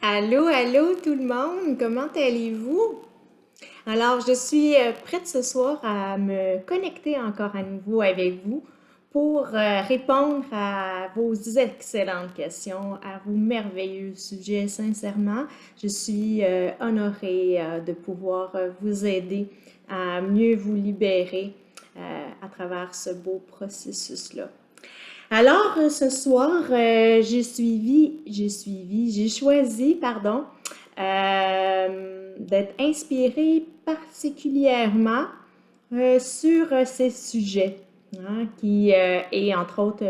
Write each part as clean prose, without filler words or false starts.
Allô, allô tout le monde, comment allez-vous? Alors, je suis prête ce soir à me connecter encore à nouveau avec vous pour répondre à vos excellentes questions, à vos merveilleux sujets. Sincèrement, je suis honorée de pouvoir vous aider à mieux vous libérer à travers ce beau processus-là. Alors, ce soir, j'ai choisi, pardon, d'être inspirée particulièrement sur ces sujets, hein, qui est entre autres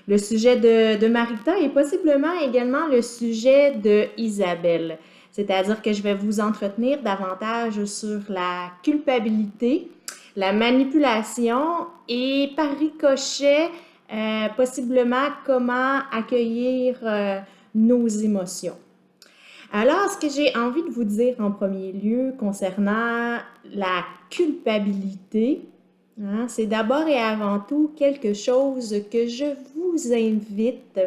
le sujet de Marita et possiblement également le sujet de Isabelle. C'est-à-dire que je vais vous entretenir davantage sur la culpabilité, la manipulation et par ricochet, possiblement comment accueillir nos émotions. Alors, ce que j'ai envie de vous dire en premier lieu concernant la culpabilité, hein, c'est d'abord et avant tout quelque chose que je vous invite,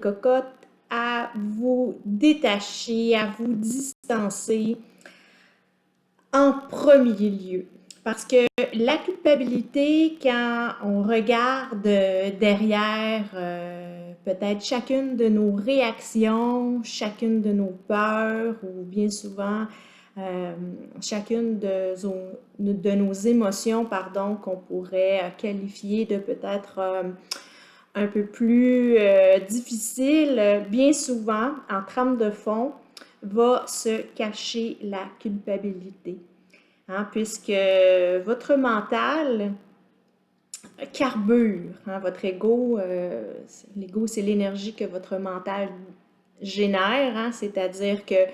cocotte, à vous détacher, à vous distancer en premier lieu. Parce que la culpabilité, quand on regarde derrière peut-être chacune de nos réactions, chacune de nos peurs ou bien souvent chacune de nos émotions, pardon, qu'on pourrait qualifier de peut-être un peu plus difficile, bien souvent, en trame de fond, va se cacher la culpabilité. Hein, puisque votre mental carbure, hein, votre ego, l'ego, c'est l'énergie que votre mental génère, hein, c'est-à-dire que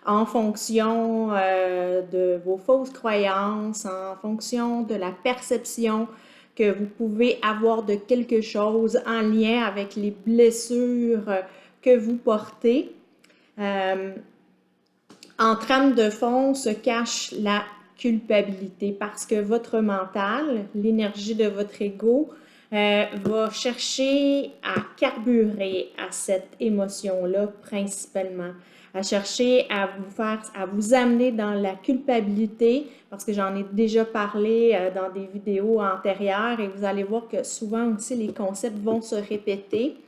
en fonction de vos fausses croyances, en fonction de la perception que vous pouvez avoir de quelque chose en lien avec les blessures que vous portez, euh, en trame de fond se cache la culpabilité parce que votre mental, l'énergie de votre ego, va chercher à carburer à cette émotion-là principalement, à chercher à vous amener dans la culpabilité, parce que j'en ai déjà parlé dans des vidéos antérieures et vous allez voir que souvent aussi les concepts vont se répéter.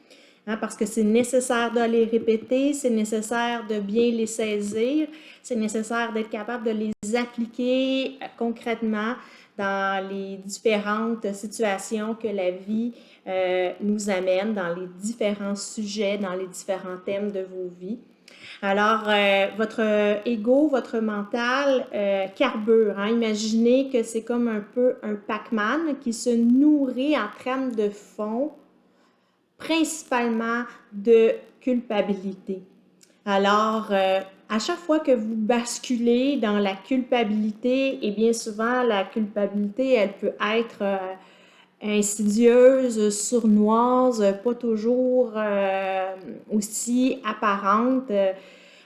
Hein, parce que c'est nécessaire de les répéter, c'est nécessaire de bien les saisir, c'est nécessaire d'être capable de les appliquer concrètement dans les différentes situations que la vie nous amène, dans les différents sujets, dans les différents thèmes de vos vies. Alors, votre ego, votre mental carbure. Hein? Imaginez que c'est comme un peu un Pac-Man qui se nourrit en trame de fond principalement de culpabilité. Alors, à chaque fois que vous basculez dans la culpabilité, et bien souvent, la culpabilité, elle peut être insidieuse, sournoise, pas toujours aussi apparente.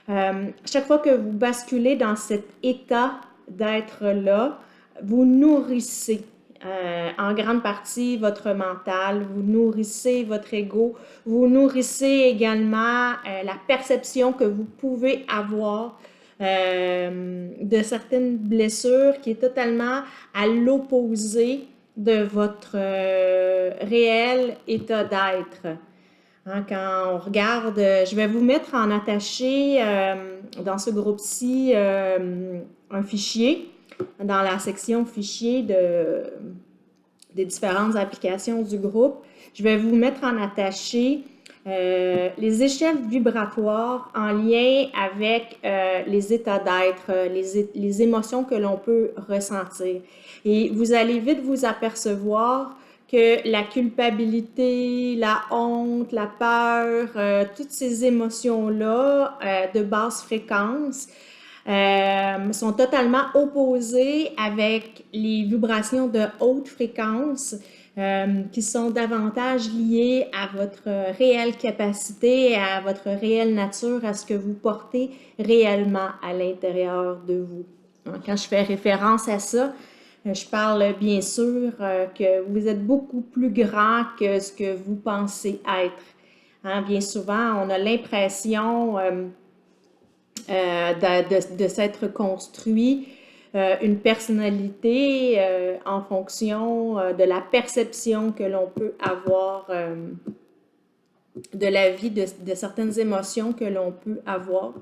Chaque fois que vous basculez dans cet état d'être-là, vous nourrissez en grande partie votre mental, vous nourrissez votre ego, vous nourrissez également la perception que vous pouvez avoir de certaines blessures qui est totalement à l'opposé de votre réel état d'être. Hein, quand on regarde, je vais vous mettre en attaché dans ce groupe-ci un fichier dans la section fichier des différentes applications du groupe. Je vais vous mettre en attaché les échelles vibratoires en lien avec les états d'être, les émotions que l'on peut ressentir. Et vous allez vite vous apercevoir que la culpabilité, la honte, la peur, toutes ces émotions-là de basse fréquence sont totalement opposées avec les vibrations de haute fréquence qui sont davantage liées à votre réelle capacité, à votre réelle nature, à ce que vous portez réellement à l'intérieur de vous. Quand je fais référence à ça, je parle bien sûr que vous êtes beaucoup plus grand que ce que vous pensez être. Hein, bien souvent, on a l'impression de s'être construit une personnalité en fonction de la perception que l'on peut avoir de la vie, de certaines émotions que l'on peut avoir,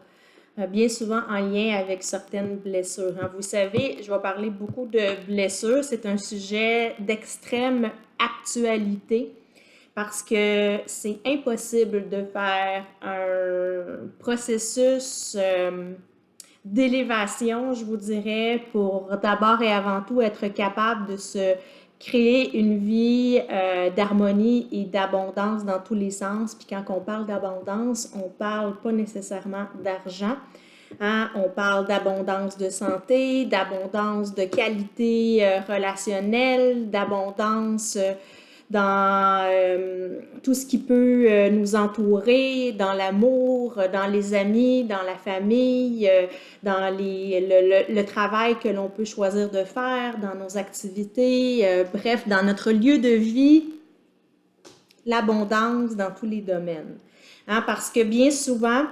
bien souvent en lien avec certaines blessures. Hein. Vous savez, je vais parler beaucoup de blessures. C'est un sujet d'extrême actualité parce que c'est impossible de faire un processus d'élévation, je vous dirais, pour d'abord et avant tout être capable de se créer une vie d'harmonie et d'abondance dans tous les sens. Puis quand on parle d'abondance, on parle pas nécessairement d'argent. Hein? On parle d'abondance de santé, d'abondance de qualité relationnelle, d'abondance dans tout ce qui peut nous entourer, dans l'amour, dans les amis, dans la famille, dans le travail que l'on peut choisir de faire, dans nos activités, bref, dans notre lieu de vie, l'abondance dans tous les domaines. Hein, parce que bien souvent,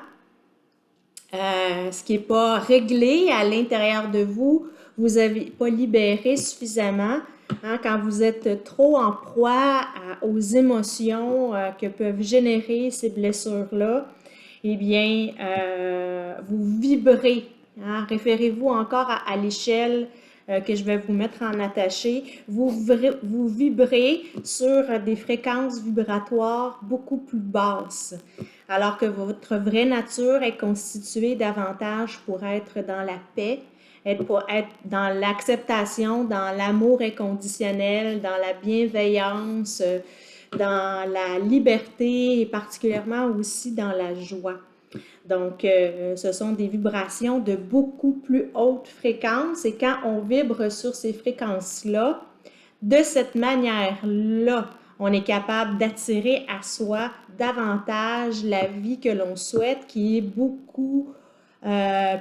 ce qui n'est pas réglé à l'intérieur de vous, vous n'avez pas libéré suffisamment. Hein, quand vous êtes trop en proie aux émotions que peuvent générer ces blessures-là, eh bien, vous vibrez. Hein, référez-vous encore à l'échelle que je vais vous mettre en attaché. Vous vibrez sur des fréquences vibratoires beaucoup plus basses, alors que votre vraie nature est constituée davantage pour être dans la paix, pour être dans l'acceptation, dans l'amour inconditionnel, dans la bienveillance, dans la liberté et particulièrement aussi dans la joie. Donc, ce sont des vibrations de beaucoup plus haute fréquence et quand on vibre sur ces fréquences-là, de cette manière-là, on est capable d'attirer à soi davantage la vie que l'on souhaite, qui est beaucoup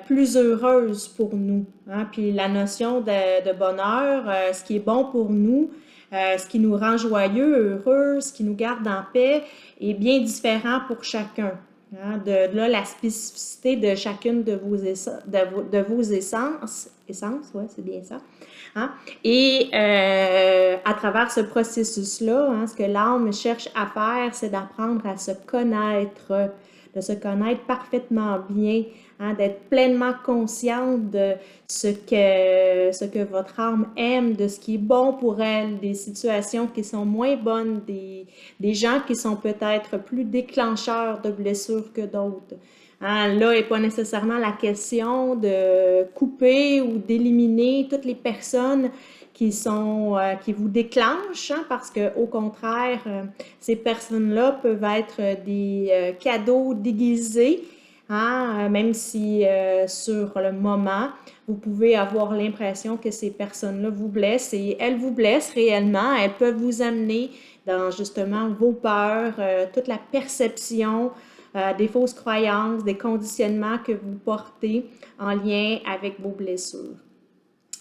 plus heureuse pour nous. Hein? Puis la notion de bonheur, ce qui est bon pour nous, ce qui nous rend joyeux, heureux, ce qui nous garde en paix, est bien différent pour chacun. Hein? De là, la spécificité de chacune de vos essences, ouais, c'est bien ça. Hein? Et à travers ce processus-là, hein, ce que l'âme cherche à faire, c'est d'apprendre à se connaître, de se connaître parfaitement bien, hein, d'être pleinement consciente de ce que votre âme aime, de ce qui est bon pour elle, des situations qui sont moins bonnes, des gens qui sont peut-être plus déclencheurs de blessures que d'autres. Hein, là n'est pas nécessairement la question de couper ou d'éliminer toutes les personnes qui vous déclenchent, hein, parce que au contraire, ces personnes-là peuvent être des cadeaux déguisés, hein, même si sur le moment, vous pouvez avoir l'impression que ces personnes-là vous blessent et elles vous blessent réellement, elles peuvent vous amener dans justement vos peurs, toute la perception, des fausses croyances, des conditionnements que vous portez en lien avec vos blessures.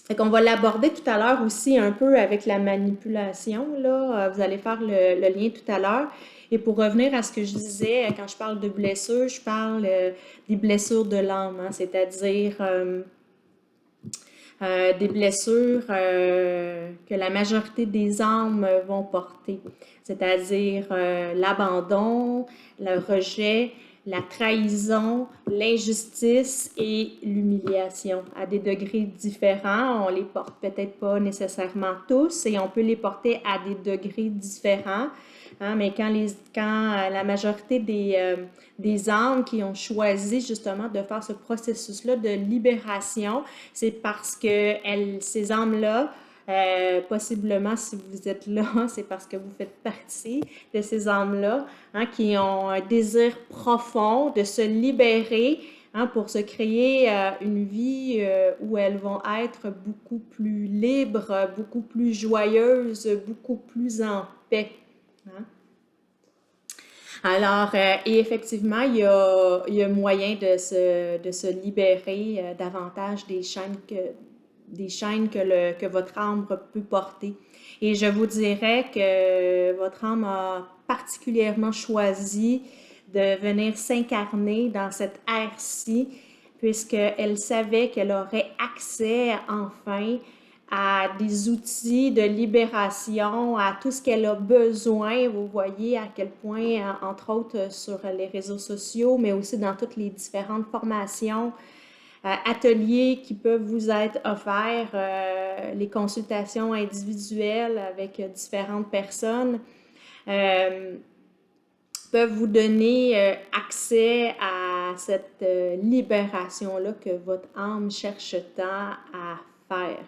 Fait qu'on va l'aborder tout à l'heure aussi un peu avec la manipulation, là. Vous allez faire le lien tout à l'heure. Et pour revenir à ce que je disais, quand je parle de blessures, je parle des blessures de l'âme, hein, c'est-à-dire des blessures que la majorité des âmes vont porter, c'est-à-dire l'abandon, le rejet, la trahison, l'injustice et l'humiliation à des degrés différents. On les porte peut-être pas nécessairement tous et on peut les porter à des degrés différents. Hein, mais quand la majorité des âmes qui ont choisi justement de faire ce processus-là de libération, c'est parce que ces âmes-là, possiblement si vous êtes là, c'est parce que vous faites partie de ces âmes-là, hein, qui ont un désir profond de se libérer, hein, pour se créer une vie où elles vont être beaucoup plus libres, beaucoup plus joyeuses, beaucoup plus en paix. Hein? Alors, et effectivement, il y a moyen de se libérer davantage des chaînes que votre âme peut porter. Et je vous dirais que votre âme a particulièrement choisi de venir s'incarner dans cette ère-ci, puisqu'elle savait qu'elle aurait accès enfin à des outils de libération, à tout ce qu'elle a besoin. Vous voyez à quel point, entre autres sur les réseaux sociaux, mais aussi dans toutes les différentes formations, ateliers qui peuvent vous être offerts, les consultations individuelles avec différentes personnes, peuvent vous donner accès à cette libération-là que votre âme cherche tant à faire.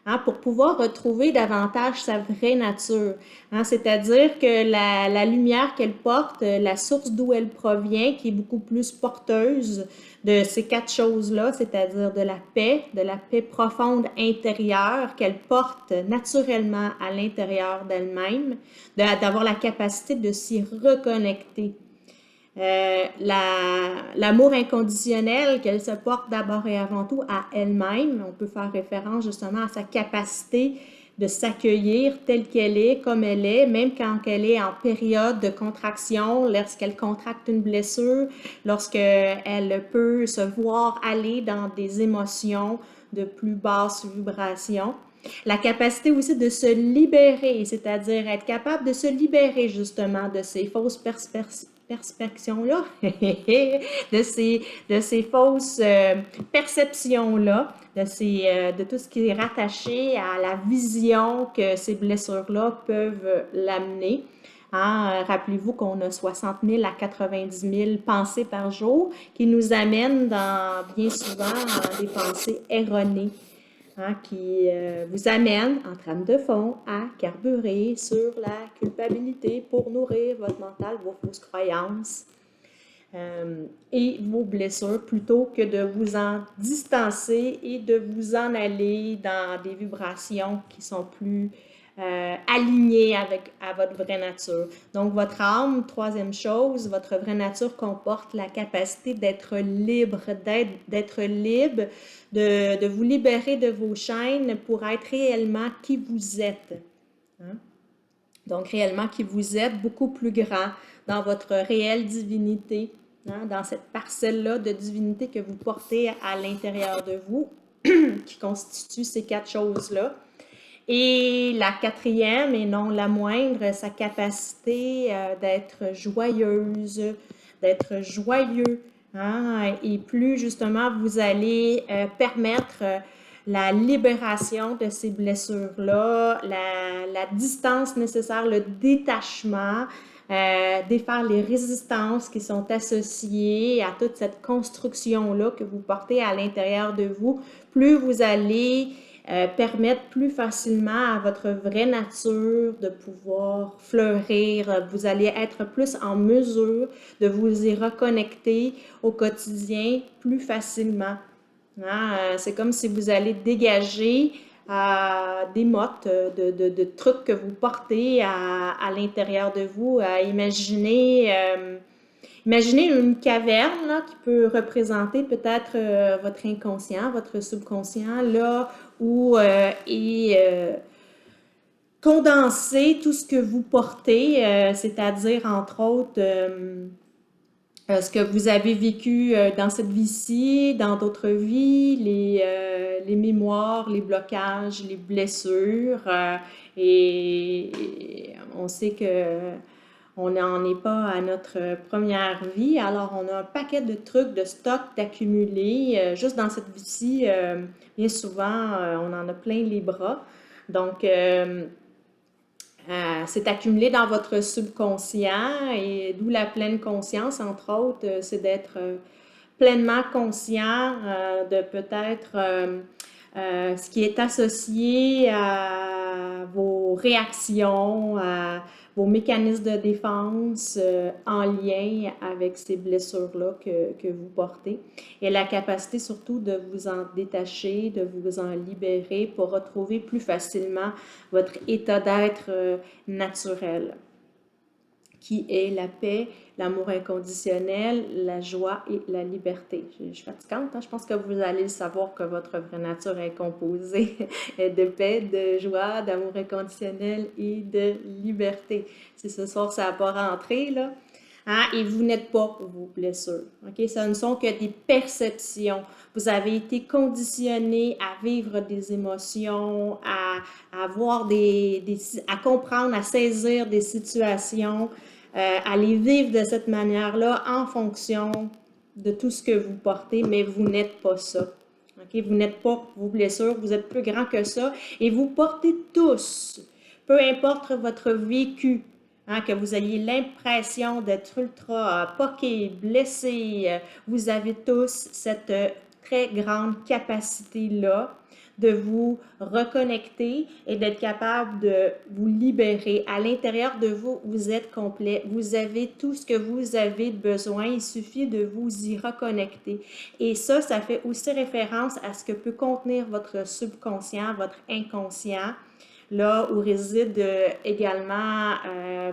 Hein, pour pouvoir retrouver davantage sa vraie nature. Hein, c'est-à-dire que la lumière qu'elle porte, la source d'où elle provient, qui est beaucoup plus porteuse de ces quatre choses-là, c'est-à-dire de la paix profonde intérieure qu'elle porte naturellement à l'intérieur d'elle-même, d'avoir la capacité de s'y reconnecter. L'amour inconditionnel qu'elle se porte d'abord et avant tout à elle-même. On peut faire référence justement à sa capacité de s'accueillir telle qu'elle est, comme elle est, même quand elle est en période de contraction, lorsqu'elle contracte une blessure, lorsqu'elle peut se voir aller dans des émotions de plus basse vibration. La capacité aussi de se libérer, c'est-à-dire être capable de se libérer justement de ces fausses perspectives-là, de ces fausses perceptions-là, de tout ce qui est rattaché à la vision que ces blessures-là peuvent l'amener. Hein? Rappelez-vous qu'on a 60 000 à 90 000 pensées par jour qui nous amènent bien souvent des pensées erronées. Hein, qui vous amène en trame de fond à carburer sur la culpabilité pour nourrir votre mental, vos fausses croyances et vos blessures, plutôt que de vous en distancer et de vous en aller dans des vibrations qui sont plus alignées à votre vraie nature. Donc, votre âme, troisième chose, votre vraie nature comporte la capacité d'être libre, de vous libérer de vos chaînes pour être réellement qui vous êtes. Hein? Donc, réellement qui vous êtes, beaucoup plus grand dans votre réelle divinité, hein? Dans cette parcelle-là de divinité que vous portez à l'intérieur de vous, qui constitue ces quatre choses-là. Et la quatrième, et non la moindre, sa capacité d'être joyeuse, d'être joyeux. Hein? Et plus justement vous allez permettre la libération de ces blessures-là, la distance nécessaire, le détachement, défaire les résistances qui sont associées à toute cette construction-là que vous portez à l'intérieur de vous, plus vous allez permettre plus facilement à votre vraie nature de pouvoir fleurir. Vous allez être plus en mesure de vous y reconnecter au quotidien plus facilement. Hein? C'est comme si vous allez dégager des mottes, de trucs que vous portez à l'intérieur de vous. Imaginez une caverne là, qui peut représenter peut-être votre inconscient, votre subconscient, là où est condensé tout ce que vous portez, c'est-à-dire entre autres ce que vous avez vécu dans cette vie-ci, dans d'autres vies, les mémoires, les blocages, les blessures. Et on sait que on n'en est pas à notre première vie, alors on a un paquet de trucs, de stocks d'accumuler. Juste dans cette vie-ci, bien souvent, on en a plein les bras. Donc, c'est accumulé dans votre subconscient et d'où la pleine conscience, entre autres, c'est d'être pleinement conscient de peut-être ce qui est associé à vos réactions, à vos mécanismes de défense en lien avec ces blessures-là que vous portez. Et la capacité surtout de vous en détacher, de vous en libérer pour retrouver plus facilement votre état d'être naturel. qui est la paix, l'amour inconditionnel, la joie et la liberté. Je suis fatigante, hein? Je pense que vous allez savoir que votre vraie nature est composée de paix, de joie, d'amour inconditionnel et de liberté. Si ce soir ça n'a pas rentré, là, hein? Et vous n'êtes pas vos blessures. OK? Ce ne sont que des perceptions. Vous avez été conditionné à vivre des émotions, à voir à comprendre, à saisir des situations, à les vivre de cette manière-là en fonction de tout ce que vous portez, mais vous n'êtes pas ça. Okay? Vous n'êtes pas vos blessures, vous êtes plus grand que ça et vous portez tous, peu importe votre vécu, hein, que vous ayez l'impression d'être ultra poqué, blessé, vous avez tous cette très grande capacité-là de vous reconnecter et d'être capable de vous libérer. À l'intérieur de vous, vous êtes complet. Vous avez tout ce que vous avez besoin. Il suffit de vous y reconnecter. Et ça fait aussi référence à ce que peut contenir votre subconscient, votre inconscient, là où réside également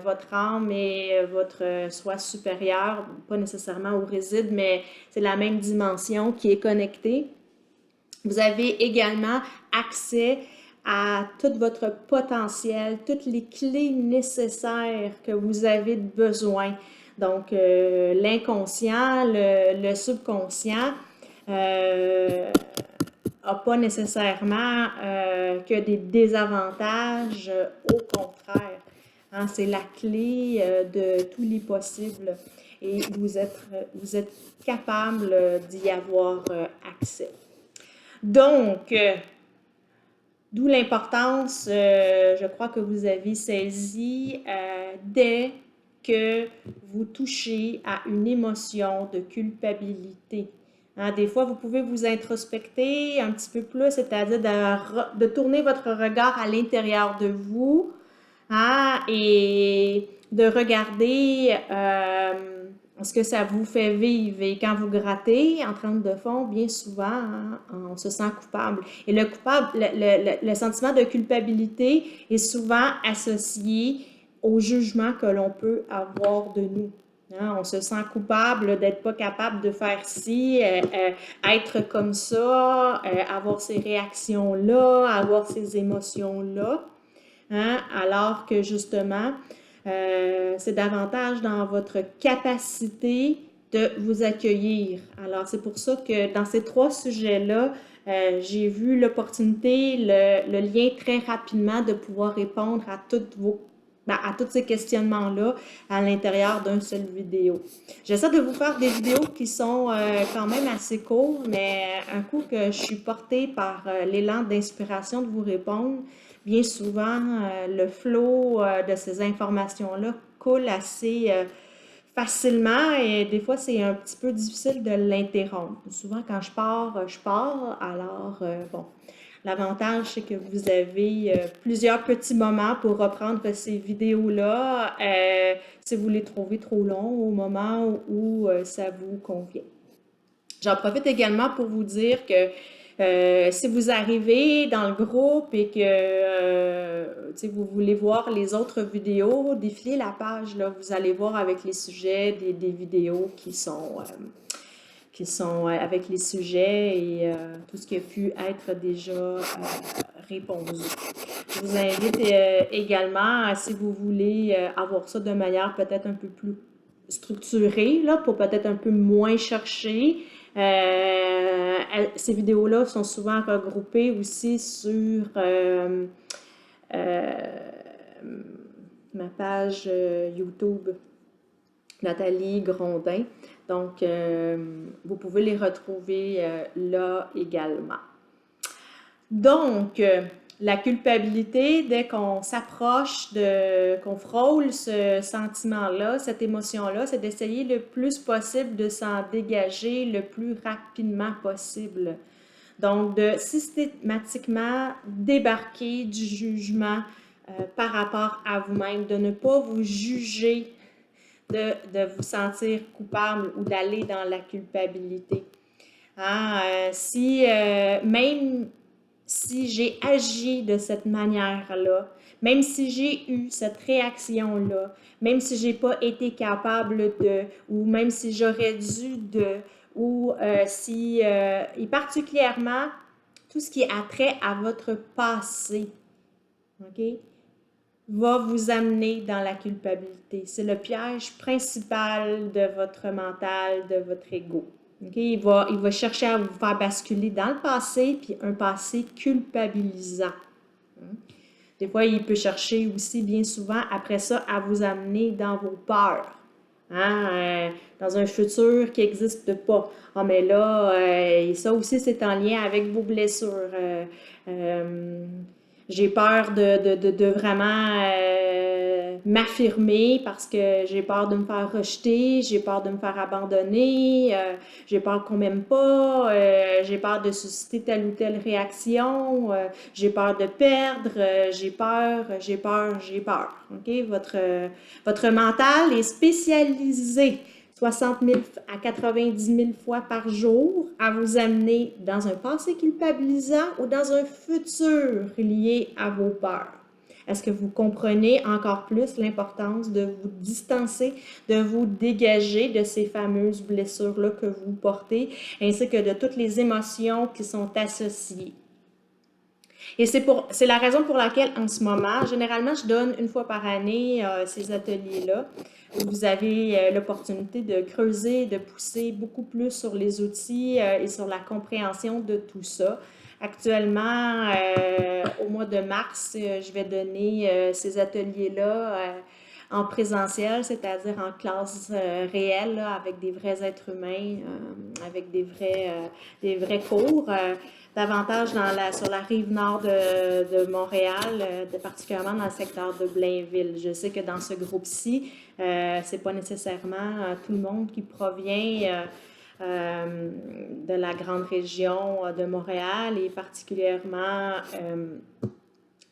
votre âme et votre soi supérieur, pas nécessairement où réside, mais c'est la même dimension qui est connectée. Vous avez également accès à tout votre potentiel, toutes les clés nécessaires que vous avez besoin. Donc, l'inconscient, le subconscient, n'a pas nécessairement que des désavantages, au contraire. Hein, c'est la clé de tous les possibles et vous êtes capable d'y avoir accès. Donc, d'où l'importance, je crois que vous avez saisi, dès que vous touchez à une émotion de culpabilité. Hein, des fois, vous pouvez vous introspecter un petit peu plus, c'est-à-dire de tourner votre regard à l'intérieur de vous, hein, et de regarder ce que ça vous fait vivre. Et quand vous grattez en trempe de fond, bien souvent, hein, on se sent coupable. Et le sentiment de culpabilité est souvent associé au jugement que l'on peut avoir de nous. Hein, on se sent coupable d'être pas capable de faire ci, être comme ça, avoir ces réactions-là, avoir ces émotions-là. Hein, alors que justement, c'est davantage dans votre capacité de vous accueillir. Alors, c'est pour ça que dans ces trois sujets-là, j'ai vu l'opportunité, le lien très rapidement de pouvoir répondre à à tous ces questionnements-là à l'intérieur d'un seul vidéo. J'essaie de vous faire des vidéos qui sont quand même assez courtes, mais un coup que je suis portée par l'élan d'inspiration de vous répondre, bien souvent, le flot de ces informations-là coule assez facilement et des fois, c'est un petit peu difficile de l'interrompre. Souvent, quand je pars, je pars. Alors, bon, l'avantage, c'est que vous avez plusieurs petits moments pour reprendre ces vidéos-là si vous les trouvez trop longs au moment où ça vous convient. J'en profite également pour vous dire que si vous arrivez dans le groupe et que vous voulez voir les autres vidéos, défilez la page, là, vous allez voir avec les sujets des vidéos qui sont avec les sujets et tout ce qui a pu être déjà répondu. Je vous invite également, si vous voulez avoir ça de manière peut-être un peu plus structurée, là, pour peut-être un peu moins chercher. Ces vidéos-là sont souvent regroupées aussi sur ma page YouTube, Nathalie Grondin. Donc, vous pouvez les retrouver là également. Donc, la culpabilité, dès qu'on s'approche qu'on frôle ce sentiment-là, cette émotion-là, c'est d'essayer le plus possible de s'en dégager le plus rapidement possible. Donc, de systématiquement débarquer du jugement par rapport à vous-même, de ne pas vous juger, de vous sentir coupable ou d'aller dans la culpabilité. Hein? Même si j'ai agi de cette manière-là, même si j'ai eu cette réaction-là, même si j'ai pas été capable de, ou même si j'aurais dû de, ou si, et particulièrement tout ce qui a trait à votre passé, OK, va vous amener dans la culpabilité. C'est le piège principal de votre mental, de votre ego. Okay? Il va chercher à vous faire basculer dans le passé, puis un passé culpabilisant. Des fois, il peut chercher aussi, bien souvent, après ça, à vous amener dans vos peurs. Hein, dans un futur qui n'existe pas. Ah, mais là, ça aussi, c'est en lien avec vos blessures. J'ai peur de vraiment m'affirmer parce que j'ai peur de me faire rejeter, j'ai peur de me faire abandonner, j'ai peur qu'on m'aime pas, j'ai peur de susciter telle ou telle réaction, j'ai peur de perdre, j'ai peur, j'ai peur, j'ai peur. OK? Votre mental est spécialisé 60 000 à 90 000 fois par jour à vous amener dans un passé culpabilisant ou dans un futur lié à vos peurs. Est-ce que vous comprenez encore plus l'importance de vous distancer, de vous dégager de ces fameuses blessures-là que vous portez, ainsi que de toutes les émotions qui sont associées? Et c'est la raison pour laquelle, en ce moment, généralement, je donne une fois par année ces ateliers-là, où vous avez l'opportunité de creuser, de pousser beaucoup plus sur les outils et sur la compréhension de tout ça. Actuellement, au mois de mars, je vais donner ces ateliers-là en présentiel, c'est-à-dire en classe réelle, là, avec des vrais êtres humains, avec des vrais cours. Davantage sur la rive nord de Montréal, particulièrement dans le secteur de Blainville. Je sais que dans ce groupe-ci, c'est pas nécessairement tout le monde qui provient de la grande région de Montréal et particulièrement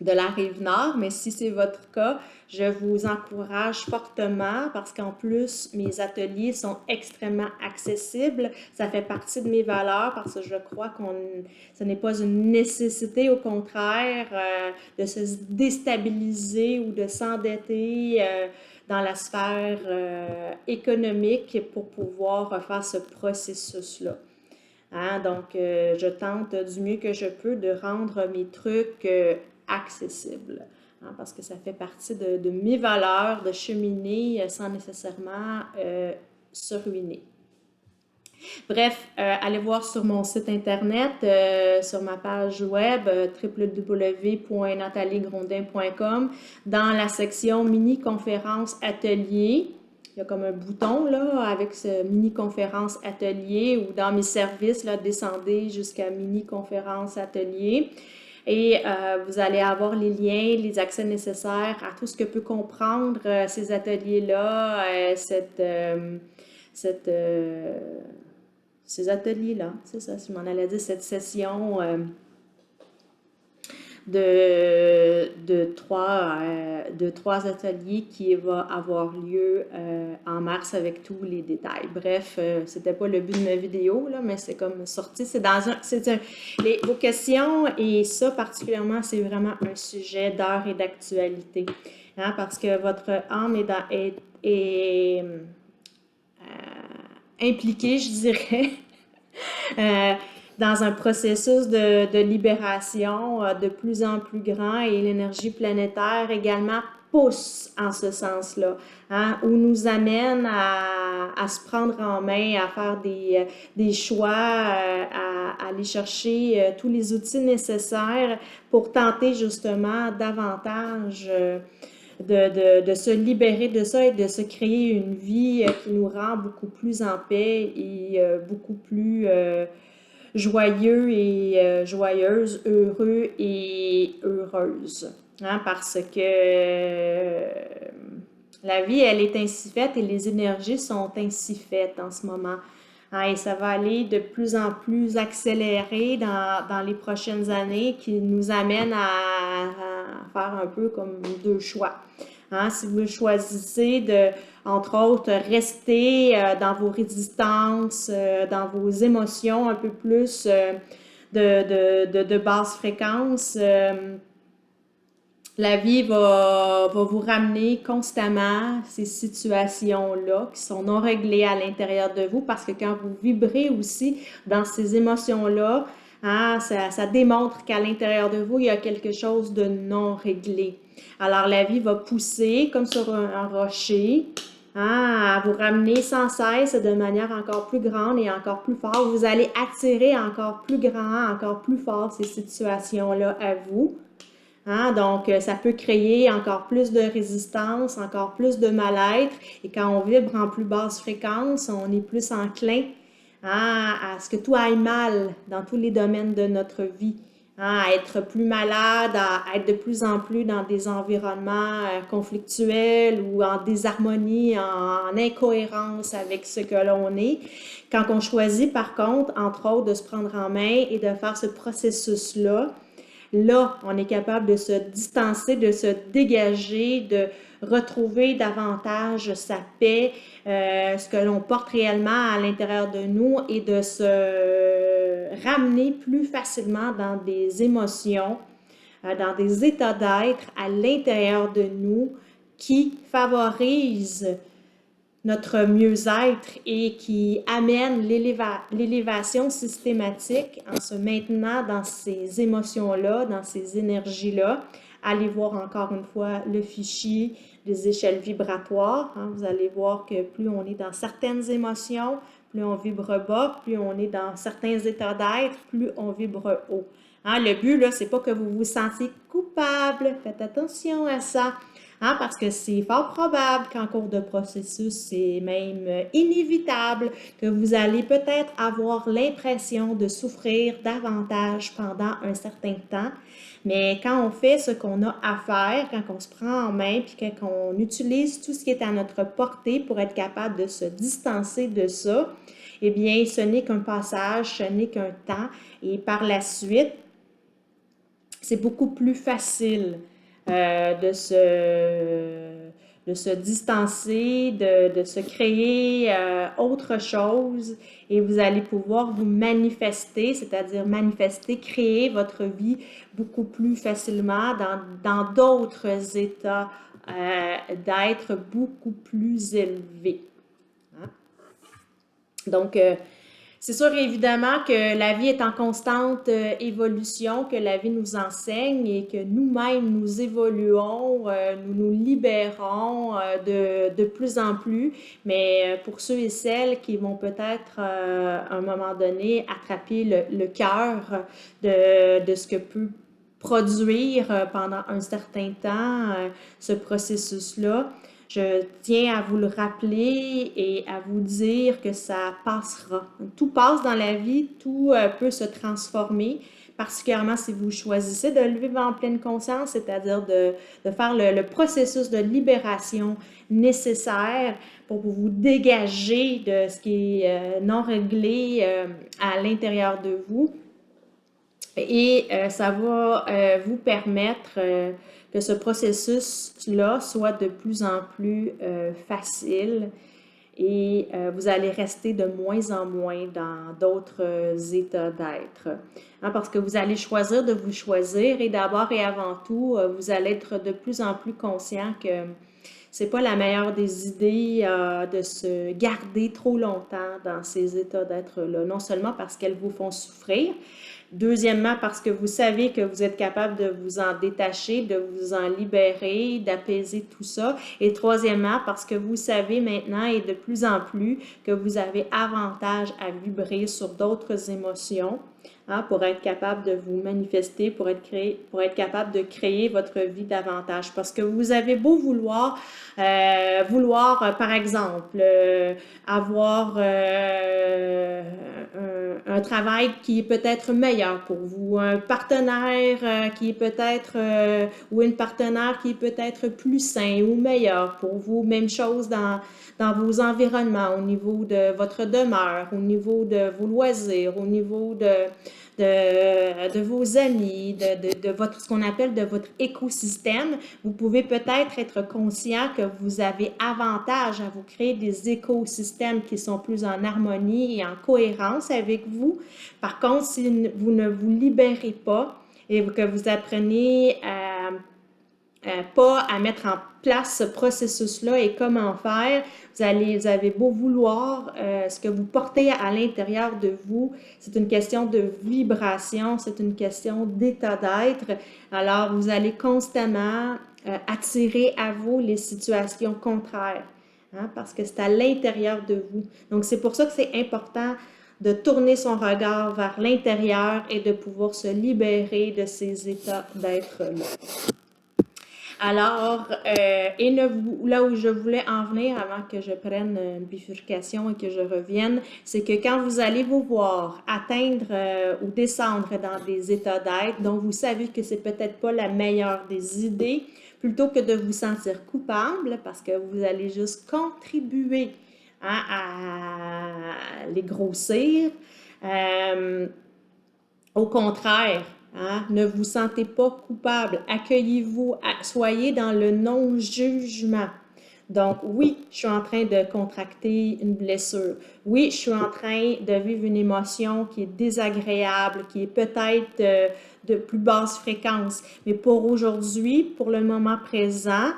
de la rive nord, mais si c'est votre cas, je vous encourage fortement parce qu'en plus, mes ateliers sont extrêmement accessibles. Ça fait partie de mes valeurs parce que je crois ce n'est pas une nécessité, au contraire, de se déstabiliser ou de s'endetter dans la sphère économique pour pouvoir faire ce processus-là. Hein? Donc, je tente du mieux que je peux de rendre mes trucs accessibles, hein, parce que ça fait partie de mes valeurs de cheminer sans nécessairement se ruiner. Bref, allez voir sur mon site internet, sur ma page web www.nataliegrondin.com, dans la section mini-conférence atelier. Il y a comme un bouton là avec ce mini-conférence atelier ou dans mes services, là, descendez jusqu'à mini-conférence atelier. Et vous allez avoir les liens, les accès nécessaires à tout ce que peut comprendre ces ateliers-là, ces ateliers-là, c'est ça, je m'en allais dire, cette session de trois ateliers qui va avoir lieu en mars avec tous les détails. Bref, c'était pas le but de ma vidéo, là, mais c'est comme sorti. Vos questions et ça particulièrement, c'est vraiment un sujet d'heure et d'actualité. Hein, parce que votre âme est impliquée, je dirais, dans un processus de libération de plus en plus grand et l'énergie planétaire également pousse en ce sens-là, hein, ou nous amène à se prendre en main, à faire des choix, à aller chercher tous les outils nécessaires pour tenter justement davantage de se libérer de ça et de se créer une vie qui nous rend beaucoup plus en paix et beaucoup plus joyeux et joyeuse, heureux et heureuse. Hein, parce que la vie, elle est ainsi faite et les énergies sont ainsi faites en ce moment. Hein, et ça va aller de plus en plus accéléré dans les prochaines années qui nous amène à faire un peu comme deux choix. Hein, si vous choisissez de, entre autres, rester dans vos résistances, dans vos émotions un peu plus de basse fréquence, La vie va vous ramener constamment ces situations-là qui sont non réglées à l'intérieur de vous parce que quand vous vibrez aussi dans ces émotions-là, hein, ça démontre qu'à l'intérieur de vous, il y a quelque chose de non réglé. Alors la vie va pousser comme sur un rocher, hein, à vous ramener sans cesse de manière encore plus grande et encore plus forte. Vous allez attirer encore plus grand, encore plus fort ces situations-là à vous. Hein, donc, ça peut créer encore plus de résistance, encore plus de mal-être. Et quand on vibre en plus basse fréquence, on est plus enclin, hein, à ce que tout aille mal dans tous les domaines de notre vie. Hein, à être plus malade, à être de plus en plus dans des environnements conflictuels ou en désharmonie, en incohérence avec ce que l'on est. Quand on choisit, par contre, entre autres, de se prendre en main et de faire ce processus-là, là, on est capable de se distancer, de se dégager, de retrouver davantage sa paix, ce que l'on porte réellement à l'intérieur de nous et de se ramener plus facilement dans des émotions, dans des états d'être à l'intérieur de nous qui favorisent notre mieux-être et qui amène l'élévation systématique en se maintenant dans ces émotions-là, dans ces énergies-là. Allez voir encore une fois le fichier des échelles vibratoires. Hein. Vous allez voir que plus on est dans certaines émotions, plus on vibre bas, plus on est dans certains états d'être, plus on vibre haut. Hein, le but, là, c'est pas que vous vous sentiez coupable. Faites attention à ça. Hein, parce que c'est fort probable qu'en cours de processus, c'est même inévitable que vous allez peut-être avoir l'impression de souffrir davantage pendant un certain temps. Mais quand on fait ce qu'on a à faire, quand on se prend en main, puis quand on utilise tout ce qui est à notre portée pour être capable de se distancer de ça, eh bien, ce n'est qu'un passage, ce n'est qu'un temps. Et par la suite, c'est beaucoup plus facile de se distancer, de se créer autre chose et vous allez pouvoir vous manifester, c'est-à-dire manifester, créer votre vie beaucoup plus facilement dans d'autres états d'être beaucoup plus élevés. Hein? Donc, c'est sûr évidemment que la vie est en constante évolution, que la vie nous enseigne et que nous-mêmes nous évoluons, nous nous libérons de plus en plus. Mais pour ceux et celles qui vont peut-être à un moment donné attraper le cœur de ce que peut produire pendant un certain temps ce processus-là, je tiens à vous le rappeler et à vous dire que ça passera. Tout passe dans la vie, tout peut se transformer, particulièrement si vous choisissez de le vivre en pleine conscience, c'est-à-dire de faire le processus de libération nécessaire pour vous dégager de ce qui est non réglé à l'intérieur de vous. Et ça va vous permettre que ce processus-là soit de plus en plus facile et vous allez rester de moins en moins dans d'autres états d'être. Hein, parce que vous allez choisir de vous choisir et d'abord et avant tout, vous allez être de plus en plus conscient que c'est pas la meilleure des idées de se garder trop longtemps dans ces états d'être-là. Non seulement parce qu'elles vous font souffrir, deuxièmement, parce que vous savez que vous êtes capable de vous en détacher, de vous en libérer, d'apaiser tout ça. Et troisièmement, parce que vous savez maintenant et de plus en plus que vous avez avantage à vibrer sur d'autres émotions. Hein, pour être capable de vous manifester, pour être capable de créer votre vie davantage. Parce que vous avez beau vouloir, par exemple, avoir un travail qui est peut-être meilleur pour vous, un partenaire qui est peut-être, ou une partenaire qui est peut-être plus sain ou meilleur pour vous. Même chose dans vos environnements, au niveau de votre demeure, au niveau de vos loisirs, au niveau de vos amis, de votre, ce qu'on appelle de votre écosystème. Vous pouvez peut-être être conscient que vous avez avantage à vous créer des écosystèmes qui sont plus en harmonie et en cohérence avec vous. Par contre, si vous ne vous libérez pas et que vous apprenez pas à mettre en place ce processus-là et comment faire. Vous avez beau vouloir, ce que vous portez à l'intérieur de vous, c'est une question de vibration, c'est une question d'état d'être. Alors, vous allez constamment attirer à vous les situations contraires, hein, parce que c'est à l'intérieur de vous. Donc, c'est pour ça que c'est important de tourner son regard vers l'intérieur et de pouvoir se libérer de ces états d'être-là. Alors, là où je voulais en venir avant que je prenne une bifurcation et que je revienne, c'est que quand vous allez vous voir atteindre ou descendre dans des états d'être dont vous savez que c'est peut-être pas la meilleure des idées, plutôt que de vous sentir coupable parce que vous allez juste contribuer, hein, à les grossir, au contraire, hein, ne vous sentez pas coupable, accueillez-vous, soyez dans le non-jugement. Donc, oui, je suis en train de contracter une blessure. Oui, je suis en train de vivre une émotion qui est désagréable, qui est peut-être de plus basse fréquence. Mais pour aujourd'hui, pour le moment présent,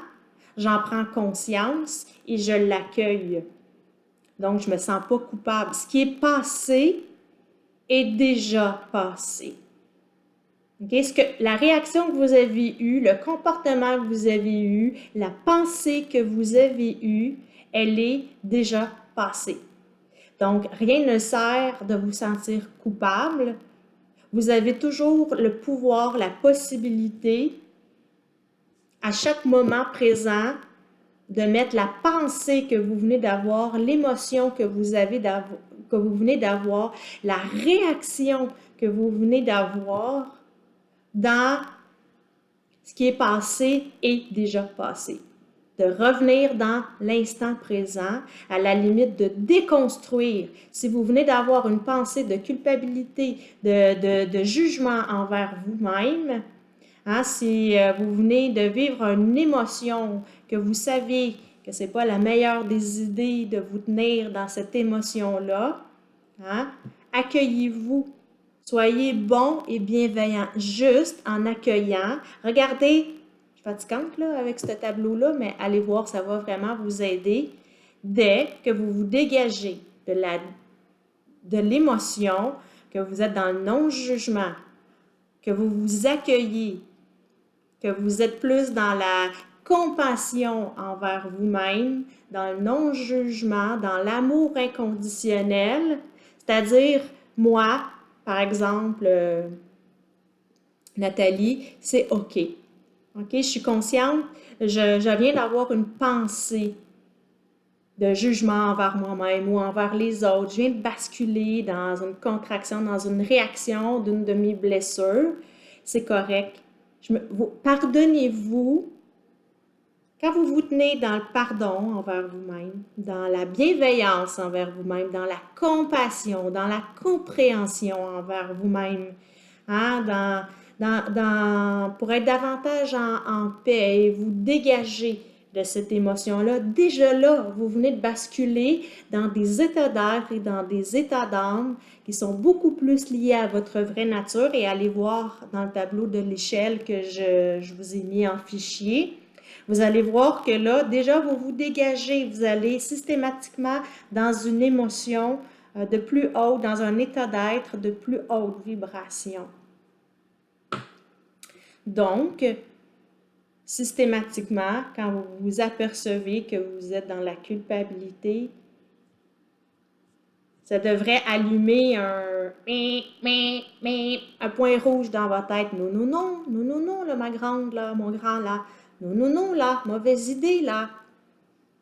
j'en prends conscience et je l'accueille. Donc, je ne me sens pas coupable. Ce qui est passé est déjà passé. Okay? La réaction que vous avez eue, le comportement que vous avez eu, la pensée que vous avez eue, elle est déjà passée. Donc, rien ne sert de vous sentir coupable. Vous avez toujours le pouvoir, la possibilité, à chaque moment présent, de mettre la pensée que vous venez d'avoir, l'émotion que vous venez d'avoir, la réaction que vous venez d'avoir dans ce qui est passé et déjà passé. De revenir dans l'instant présent, à la limite de déconstruire. Si vous venez d'avoir une pensée de culpabilité, de jugement envers vous-même, hein, si vous venez de vivre une émotion que vous savez que ce n'est pas la meilleure des idées de vous tenir dans cette émotion-là, hein, accueillez-vous. Soyez bon et bienveillant, juste en accueillant. Regardez, je suis fatigante là, avec ce tableau-là, mais allez voir, ça va vraiment vous aider. Dès que vous vous dégagez de l'émotion, que vous êtes dans le non-jugement, que vous vous accueillez, que vous êtes plus dans la compassion envers vous-même, dans le non-jugement, dans l'amour inconditionnel, c'est-à-dire moi, par exemple, Nathalie, c'est OK. OK, je suis consciente, je viens d'avoir une pensée de jugement envers moi-même ou envers les autres. Je viens de basculer dans une contraction, dans une réaction d'une de mes blessures. C'est correct. Pardonnez-vous. Quand vous vous tenez dans le pardon envers vous-même, dans la bienveillance envers vous-même, dans la compassion, dans la compréhension envers vous-même, hein, pour être davantage en paix et vous dégager de cette émotion-là, déjà là, vous venez de basculer dans des états d'être et dans des états d'âme qui sont beaucoup plus liés à votre vraie nature et allez voir dans le tableau de l'échelle que je vous ai mis en fichier. Vous allez voir que là, déjà, vous vous dégagez, vous allez systématiquement dans une émotion de plus haute, dans un état d'être de plus haute vibration. Donc, systématiquement, quand vous vous apercevez que vous êtes dans la culpabilité, ça devrait allumer un point rouge dans votre tête. Non, non, non, non, non, non, là, ma grande, là, mon grand, là. Non, non, non, là, mauvaise idée, là.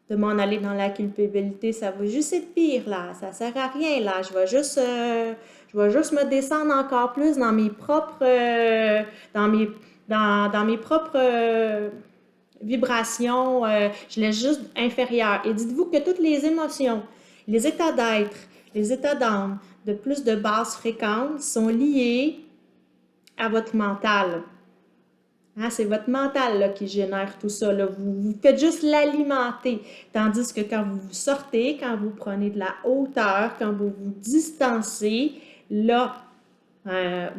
De m'en aller dans la culpabilité, ça va juste être pire, là. Ça sert à rien, là. Je vais juste me descendre encore plus dans mes propres, dans mes propres vibrations. Je laisse juste inférieur. Et dites-vous que toutes les émotions, les états d'être, les états d'âme de plus de basse fréquence sont liés à votre mental. Hein, c'est votre mental là, qui génère tout ça. Là. Vous faites juste l'alimenter. Tandis que quand vous sortez, quand vous prenez de la hauteur, quand vous vous distancez, là,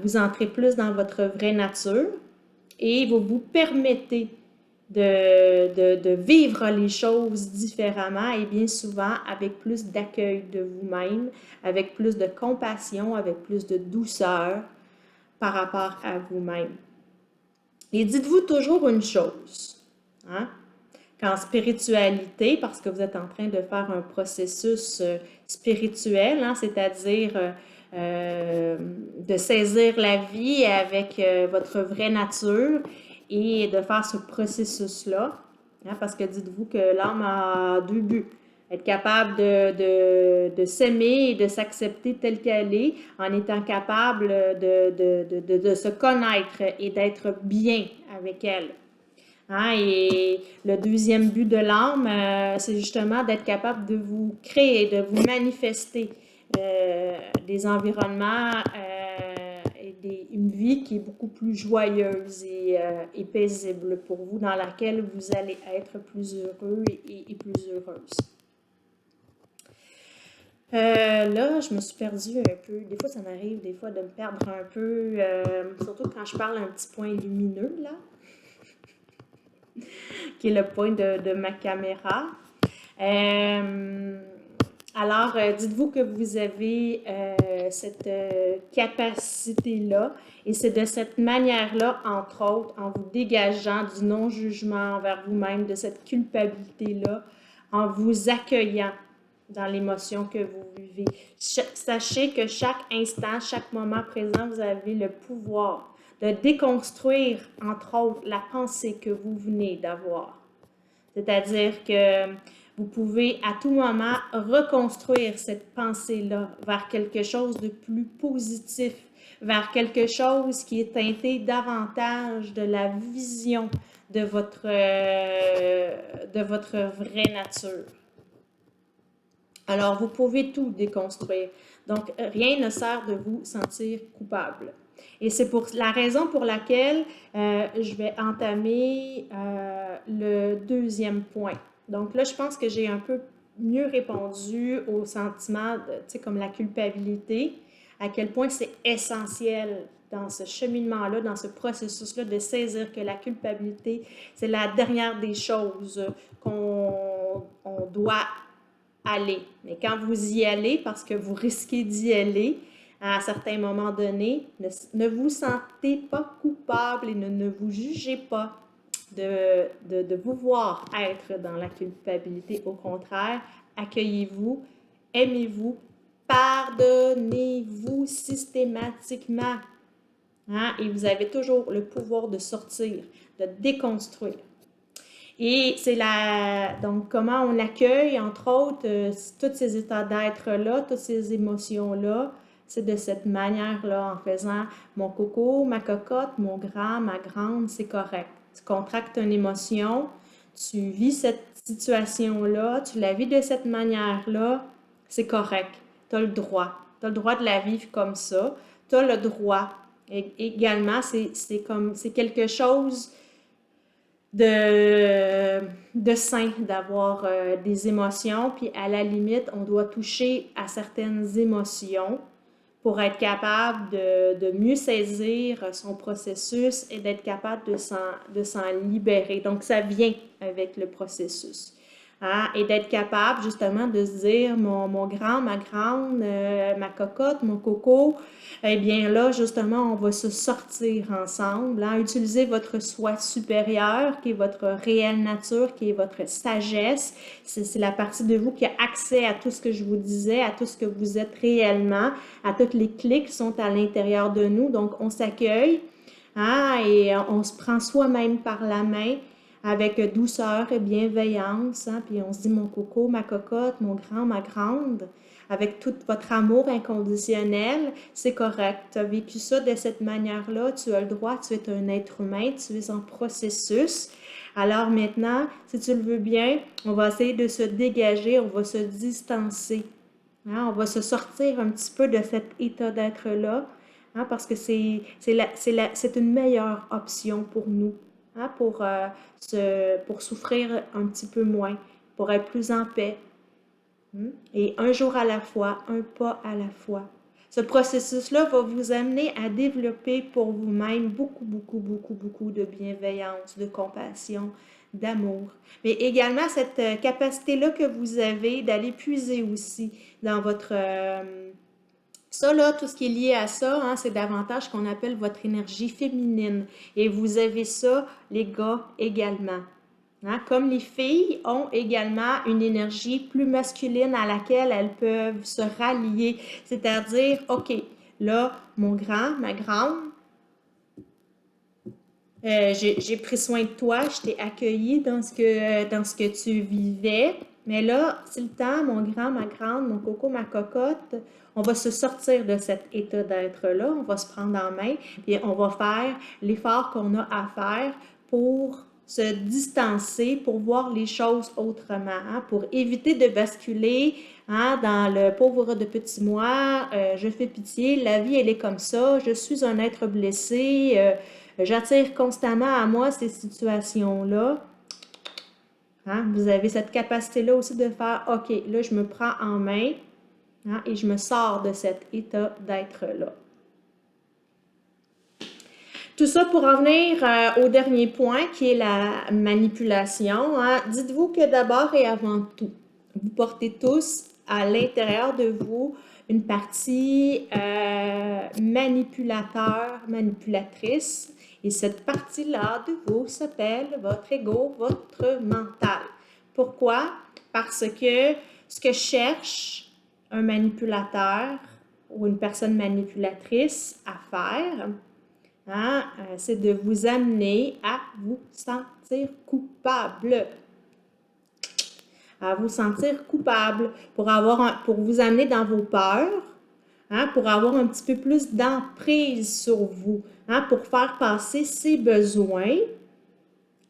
vous entrez plus dans votre vraie nature et vous vous permettez de vivre les choses différemment et bien souvent avec plus d'accueil de vous-même, avec plus de compassion, avec plus de douceur par rapport à vous-même. Et dites-vous toujours une chose, hein? Qu'en spiritualité, parce que vous êtes en train de faire un processus spirituel, hein, c'est-à-dire de saisir la vie avec votre vraie nature et de faire ce processus-là, hein, parce que dites-vous que l'âme a deux buts. Être capable de s'aimer et de s'accepter telle qu'elle est en étant capable de se connaître et d'être bien avec elle. Hein, et le deuxième but de l'âme, c'est justement d'être capable de vous créer, de vous manifester des environnements et une vie qui est beaucoup plus joyeuse et paisible pour vous, dans laquelle vous allez être plus heureux et plus heureuse. Là, je me suis perdue un peu. Des fois, ça m'arrive des fois de me perdre un peu, surtout quand je parle à un petit point lumineux, là, qui est le point de ma caméra. Alors, dites-vous que vous avez cette capacité-là et c'est de cette manière-là, entre autres, en vous dégageant du non-jugement envers vous-même, de cette culpabilité-là, en vous accueillant dans l'émotion que vous vivez. Sachez que chaque instant, chaque moment présent, vous avez le pouvoir de déconstruire, entre autres, la pensée que vous venez d'avoir. C'est-à-dire que vous pouvez à tout moment reconstruire cette pensée-là vers quelque chose de plus positif, vers quelque chose qui est teinté davantage de la vision de votre vraie nature. Alors, vous pouvez tout déconstruire. Donc, rien ne sert de vous sentir coupable. Et c'est pour la raison pour laquelle je vais entamer le deuxième point. Donc là, je pense que j'ai un peu mieux répondu aux sentiments, tu sais, comme la culpabilité, à quel point c'est essentiel dans ce cheminement-là, dans ce processus-là, de saisir que la culpabilité, c'est la dernière des choses qu'on doit aller. Mais quand vous y allez, parce que vous risquez d'y aller, à certains moments donnés, ne vous sentez pas coupable et ne vous jugez pas de vous voir être dans la culpabilité. Au contraire, accueillez-vous, aimez-vous, pardonnez-vous systématiquement. Hein? Et vous avez toujours le pouvoir de sortir, de déconstruire. Et c'est donc comment on accueille, entre autres, tous ces états d'être-là, toutes ces émotions-là, c'est de cette manière-là, en faisant mon coco, ma cocotte, mon grand, ma grande, c'est correct. Tu contractes une émotion, tu vis cette situation-là, tu la vis de cette manière-là, c'est correct. Tu as le droit. Tu as le droit de la vivre comme ça. Tu as le droit. Et également, c'est quelque chose de sain d'avoir des émotions, puis à la limite, on doit toucher à certaines émotions pour être capable de mieux saisir son processus et d'être capable de s'en libérer. Donc, ça vient avec le processus. Hein? Et d'être capable justement de se dire mon grand, ma grande, ma cocotte, mon coco, eh bien là, justement, on va se sortir ensemble, hein? Utiliser votre soi supérieur, qui est votre réelle nature, qui est votre sagesse. C'est la partie de vous qui a accès à tout ce que je vous disais, à tout ce que vous êtes réellement, à toutes les clés qui sont à l'intérieur de nous. Donc, on s'accueille, hein? Et on se prend soi-même par la main avec douceur et bienveillance, hein? Puis on se dit mon coco, ma cocotte, mon grand, ma grande, avec tout votre amour inconditionnel, c'est correct. Tu as vécu ça de cette manière-là, tu as le droit, tu es un être humain, tu es en processus. Alors maintenant, si tu le veux bien, on va essayer de se dégager, on va se distancer. Hein? On va se sortir un petit peu de cet état d'être-là, hein? Parce que c'est une meilleure option pour nous. Hein, pour souffrir un petit peu moins, pour être plus en paix. Et un jour à la fois, un pas à la fois. Ce processus-là va vous amener à développer pour vous-même beaucoup, beaucoup, beaucoup, beaucoup de bienveillance, de compassion, d'amour. Mais également cette capacité-là que vous avez d'aller puiser aussi dans votre... ça, là, tout ce qui est lié à ça, hein, c'est davantage ce qu'on appelle votre énergie féminine. Et vous avez ça, les gars, également. Hein, comme les filles ont également une énergie plus masculine à laquelle elles peuvent se rallier. C'est-à-dire, OK, là, mon grand, ma grande, j'ai pris soin de toi, je t'ai accueilli dans ce que tu vivais. Mais là, c'est le temps, mon grand, ma grande, mon coco, ma cocotte, on va se sortir de cet état d'être-là, on va se prendre en main et on va faire l'effort qu'on a à faire pour se distancer, pour voir les choses autrement, hein, pour éviter de basculer hein, dans le pauvre de petit moi, je fais pitié, la vie elle est comme ça, je suis un être blessé, j'attire constamment à moi ces situations-là. Hein? Vous avez cette capacité-là aussi de faire, OK, là, je me prends en main hein, et je me sors de cet état d'être-là. Tout ça pour en venir au dernier point qui est la manipulation. Hein? Dites-vous que d'abord et avant tout, vous portez tous à l'intérieur de vous une partie manipulateur, manipulatrice. Et cette partie-là de vous s'appelle votre ego, votre mental. Pourquoi? Parce que ce que cherche un manipulateur ou une personne manipulatrice à faire, hein, c'est de vous amener à vous sentir coupable. À vous sentir coupable pour vous amener dans vos peurs, hein, pour avoir un petit peu plus d'emprise sur vous, hein, pour faire passer ses besoins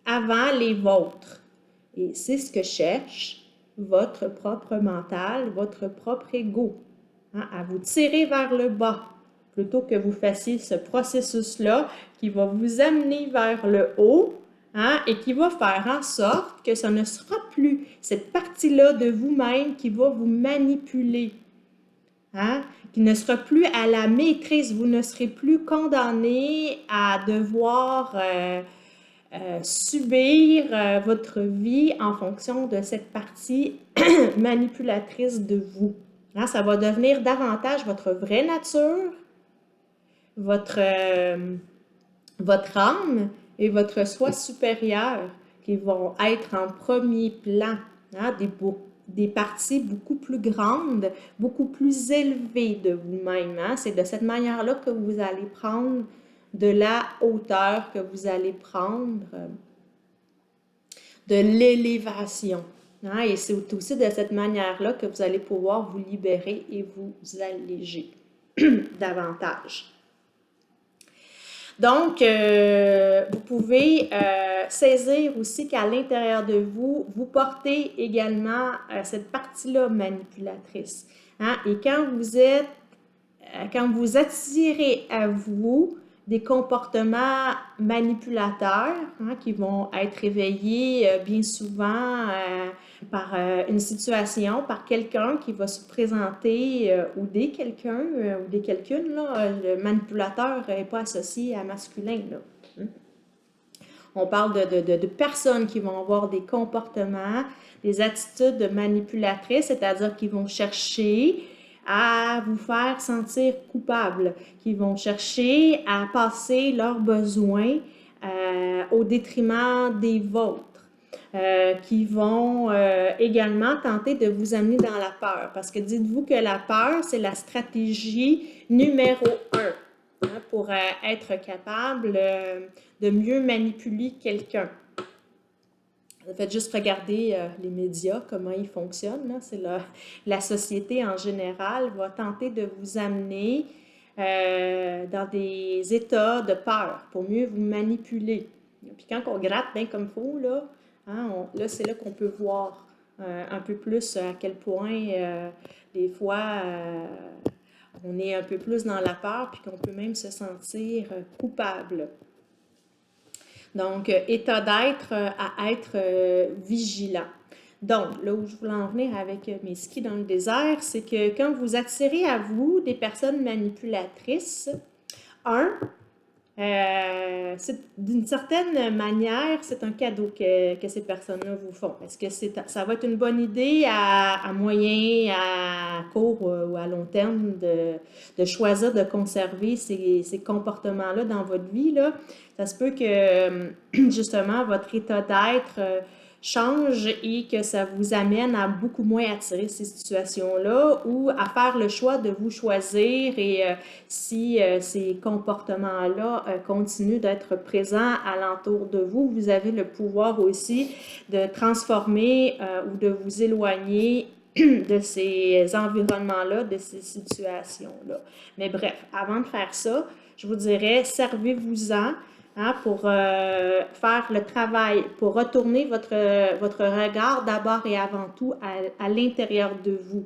avant les vôtres. Et c'est ce que cherche votre propre mental, votre propre ego, hein, à vous tirer vers le bas, plutôt que vous fassiez ce processus-là qui va vous amener vers le haut hein, et qui va faire en sorte que ce ne sera plus cette partie-là de vous-même qui va vous manipuler, hein, qui ne sera plus à la maîtrise. Vous ne serez plus condamné à devoir subir votre vie en fonction de cette partie manipulatrice de vous. Hein, ça va devenir davantage votre vraie nature, votre âme et votre soi supérieur qui vont être en premier plan, hein, des parties beaucoup plus grandes, beaucoup plus élevées de vous-même. Hein. C'est de cette manière-là que vous allez prendre de la hauteur, que vous allez prendre de l'élévation. Hein. Et c'est aussi de cette manière-là que vous allez pouvoir vous libérer et vous alléger davantage. Donc, vous pouvez saisir aussi qu'à l'intérieur de vous, vous portez également cette partie-là manipulatrice. Hein? Et quand vous attirez à vous des comportements manipulateurs hein, qui vont être réveillés bien souvent par une situation, par quelqu'un qui va se présenter ou des quelqu'un ou des quelqu'une. Là, le manipulateur n'est pas associé à masculin. Là. On parle de personnes qui vont avoir des comportements, des attitudes manipulatrices, c'est-à-dire qu'ils vont chercher à vous faire sentir coupable, qui vont chercher à passer leurs besoins au détriment des vôtres, qui vont également tenter de vous amener dans la peur. Parce que dites-vous que la peur, c'est la stratégie numéro 1 hein, pour être capable de mieux manipuler quelqu'un. Faites juste regarder les médias, comment ils fonctionnent. Là. C'est la société en général va tenter de vous amener dans des états de peur pour mieux vous manipuler. Puis quand on gratte bien comme il faut, là, hein, là c'est là qu'on peut voir un peu plus à quel point des fois on est un peu plus dans la peur puis qu'on peut même se sentir coupable. Donc, état d'être à être vigilant. Donc, là où je voulais en venir avec mes skis dans le désert, c'est que quand vous attirez à vous des personnes manipulatrices, D'une certaine manière, c'est un cadeau que ces personnes-là vous font. Est-ce que ça va être une bonne idée à moyen, à court ou à long terme de choisir de conserver ces comportements-là dans votre vie, là? Ça se peut que, justement, votre état d'être change et que ça vous amène à beaucoup moins attirer ces situations-là ou à faire le choix de vous choisir et si ces comportements-là continuent d'être présents alentour de vous, vous avez le pouvoir aussi de transformer ou de vous éloigner de ces environnements-là, de ces situations-là. Mais bref, avant de faire ça, je vous dirais, servez-vous-en pour faire le travail, pour retourner votre regard d'abord et avant tout à l'intérieur de vous.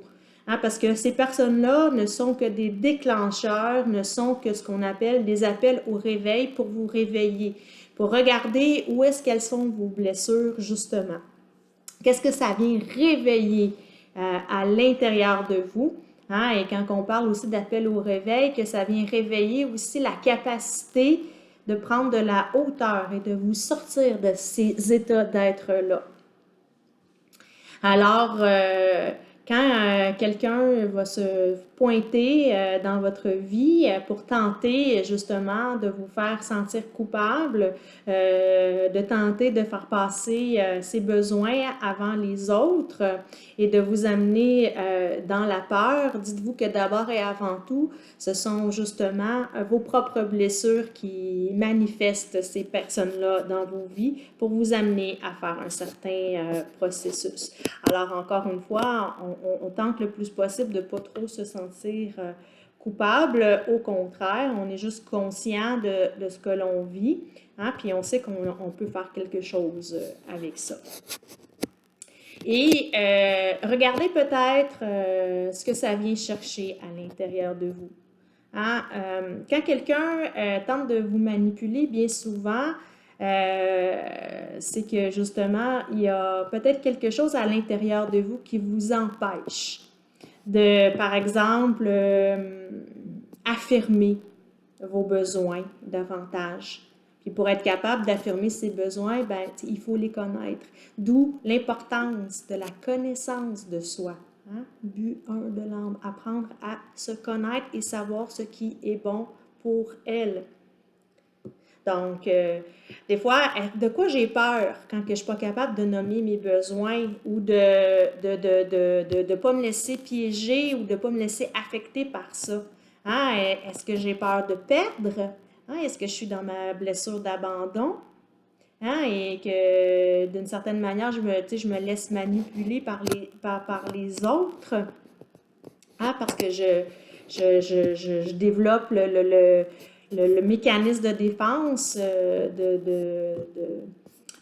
Parce que ces personnes-là ne sont que des déclencheurs, ne sont que ce qu'on appelle des appels au réveil pour vous réveiller, pour regarder où est-ce qu'elles sont vos blessures, justement. Qu'est-ce que ça vient réveiller à l'intérieur de vous? Et quand on parle aussi d'appel au réveil, que ça vient réveiller aussi la capacité de prendre de la hauteur et de vous sortir de ces états d'être-là. Alors, quand quelqu'un va se pointer dans votre vie pour tenter justement de vous faire sentir coupable, de tenter de faire passer ses besoins avant les autres et de vous amener dans la peur, dites-vous que d'abord et avant tout, ce sont justement vos propres blessures qui manifestent ces personnes-là dans vos vies pour vous amener à faire un certain processus. Alors, encore une fois, on tente le plus possible de ne pas trop se sentir coupable. Au contraire, on est juste conscient de ce que l'on vit, puis on sait qu'on peut faire quelque chose avec ça. Et regardez peut-être ce que ça vient chercher à l'intérieur de vous. Quand quelqu'un tente de vous manipuler, bien souvent, c'est que justement, il y a peut-être quelque chose à l'intérieur de vous qui vous empêche de, par exemple, affirmer vos besoins davantage. Puis pour être capable d'affirmer ses besoins, ben, il faut les connaître. D'où l'importance de la connaissance de soi. But 1 de l'âme, apprendre à se connaître et savoir ce qui est bon pour elle. Donc, des fois, de quoi j'ai peur quand que je ne suis pas capable de nommer mes besoins ou de ne pas me laisser piéger ou de ne pas me laisser affecter par ça? Est-ce que j'ai peur de perdre? Est-ce que je suis dans ma blessure d'abandon? Et que d'une certaine manière, je me laisse manipuler par les autres? Parce que je développe le mécanisme de défense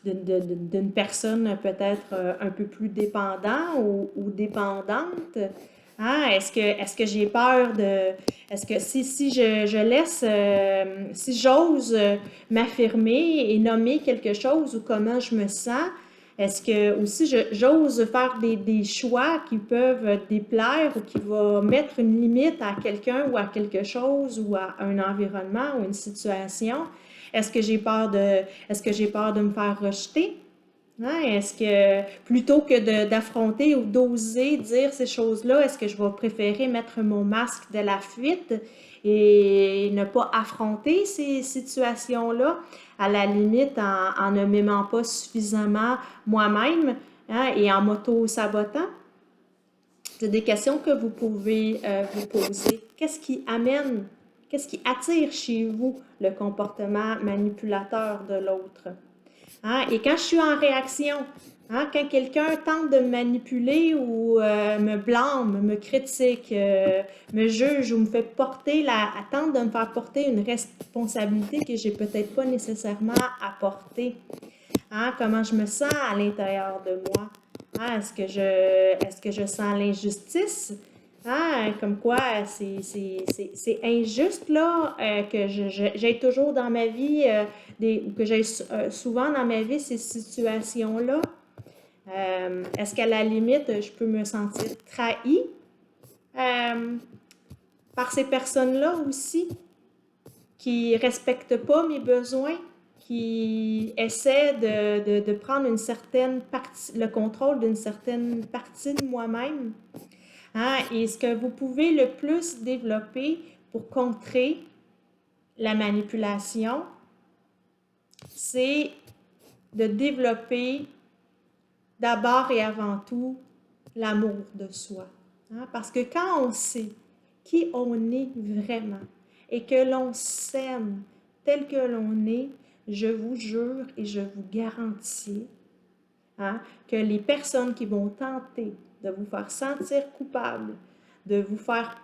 d'une personne peut-être un peu plus dépendant ou dépendante. Est-ce que j'ai peur de... Est-ce que si je laisse, si j'ose m'affirmer et nommer quelque chose ou comment je me sens, est-ce que aussi j'ose faire des choix qui peuvent déplaire ou qui vont mettre une limite à quelqu'un ou à quelque chose ou à un environnement ou une situation? Est-ce que j'ai peur de me faire rejeter? Est-ce que plutôt que d'affronter ou d'oser dire ces choses-là, est-ce que je vais préférer mettre mon masque de la fuite et ne pas affronter ces situations-là, à la limite en ne m'aimant pas suffisamment moi-même et en m'auto-sabotant? C'est des questions que vous pouvez vous poser. Qu'est-ce qui attire chez vous le comportement manipulateur de l'autre? Et quand je suis en réaction, quand quelqu'un tente de me manipuler ou me blâme, me critique, me juge ou me fait tente de me faire porter une responsabilité que j'ai peut-être pas nécessairement à porter. Comment je me sens à l'intérieur de moi? Est-ce que je sens l'injustice? Comme quoi c'est injuste là, que j'ai toujours dans ma vie, que j'ai souvent dans ma vie ces situations-là. Est-ce qu'à la limite, je peux me sentir trahie par ces personnes-là aussi? qui ne respecte pas mes besoins, qui essaie de prendre une certaine partie, le contrôle d'une certaine partie de moi-même. Hein? Et ce que vous pouvez le plus développer pour contrer la manipulation, c'est de développer d'abord et avant tout l'amour de soi. Hein? Parce que quand on sait qui on est vraiment et que l'on s'aime tel que l'on est, je vous jure et je vous garantis hein, que les personnes qui vont tenter de vous faire sentir coupable, de vous faire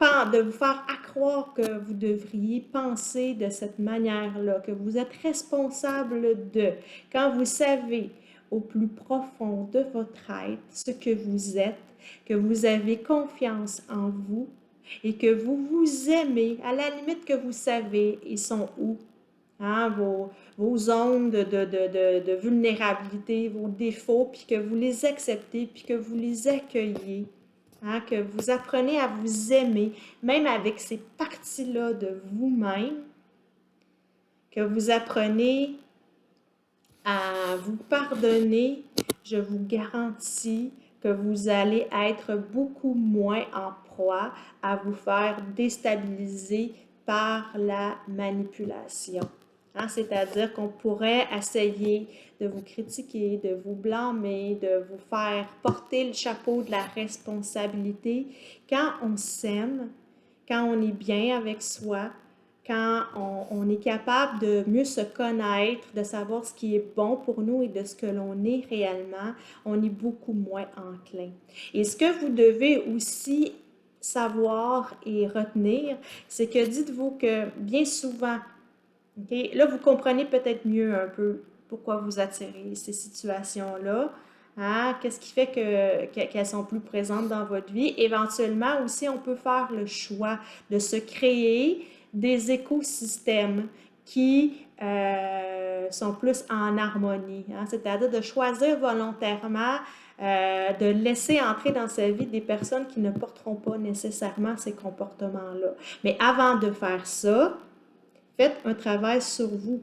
accroire que vous devriez penser de cette manière-là, que vous êtes responsable de, quand vous savez au plus profond de votre être ce que vous êtes, que vous avez confiance en vous et que vous vous aimez, à la limite que vous savez, ils sont où? Hein, vos zones de vulnérabilité, vos défauts, puis que vous les acceptez, puis que vous les accueillez. Hein, que vous apprenez à vous aimer, même avec ces parties-là de vous-même, que vous apprenez à vous pardonner, je vous garantis que vous allez être beaucoup moins en proie à vous faire déstabiliser par la manipulation. Hein, c'est-à-dire qu'on pourrait essayer de vous critiquer, de vous blâmer, de vous faire porter le chapeau de la responsabilité. Quand on s'aime, quand on est bien avec soi, quand on est capable de mieux se connaître, de savoir ce qui est bon pour nous et de ce que l'on est réellement, on est beaucoup moins enclin. Et ce que vous devez aussi savoir et retenir, c'est que dites-vous que bien souvent, okay, là vous comprenez peut-être mieux un peu pourquoi vous attirez ces situations-là. Hein? Qu'est-ce qui fait qu'elles sont plus présentes dans votre vie? Éventuellement aussi, on peut faire le choix de se créer des écosystèmes qui sont plus en harmonie. Hein? C'est-à-dire de choisir volontairement de laisser entrer dans sa vie des personnes qui ne porteront pas nécessairement ces comportements-là. Mais avant de faire ça, faites un travail sur vous.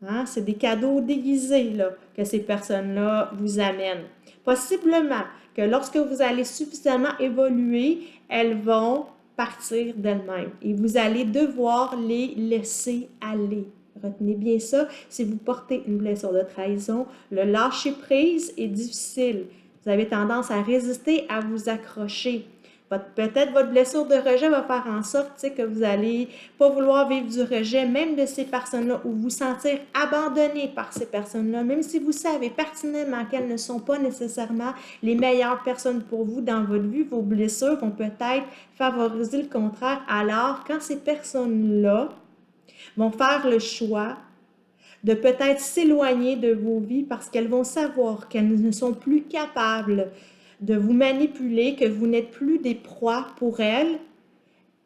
Hein? C'est des cadeaux déguisés là, que ces personnes-là vous amènent. Possiblement que lorsque vous allez suffisamment évoluer, elles vont partir d'elles-mêmes et vous allez devoir les laisser aller. Retenez bien ça, si vous portez une blessure de trahison, le lâcher-prise est difficile. Vous avez tendance à résister, à vous accrocher. Peut-être votre blessure de rejet va faire en sorte que vous n'allez pas vouloir vivre du rejet, même de ces personnes-là, ou vous sentir abandonné par ces personnes-là, même si vous savez pertinemment qu'elles ne sont pas nécessairement les meilleures personnes pour vous dans votre vie, vos blessures vont peut-être favoriser le contraire. Alors, quand ces personnes-là vont faire le choix de peut-être s'éloigner de vos vies parce qu'elles vont savoir qu'elles ne sont plus capables de vous manipuler, que vous n'êtes plus des proies pour elles,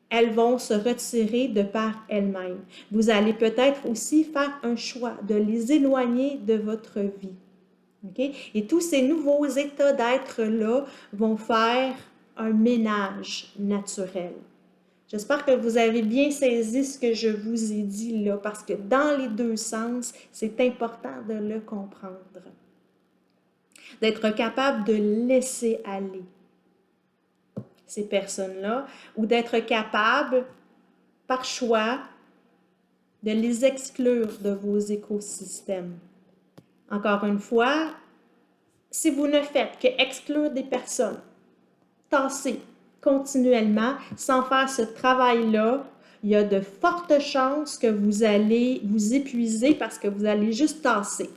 elles vont se retirer de par elles-mêmes. Vous allez peut-être aussi faire un choix de les éloigner de votre vie. Okay? Et tous ces nouveaux états d'être-là vont faire un ménage naturel. J'espère que vous avez bien saisi ce que je vous ai dit là, parce que dans les deux sens, c'est important de le comprendre. D'être capable de laisser aller ces personnes-là ou d'être capable, par choix, de les exclure de vos écosystèmes. Encore une fois, si vous ne faites qu'exclure des personnes, tasser continuellement, sans faire ce travail-là, il y a de fortes chances que vous allez vous épuiser parce que vous allez juste tasser.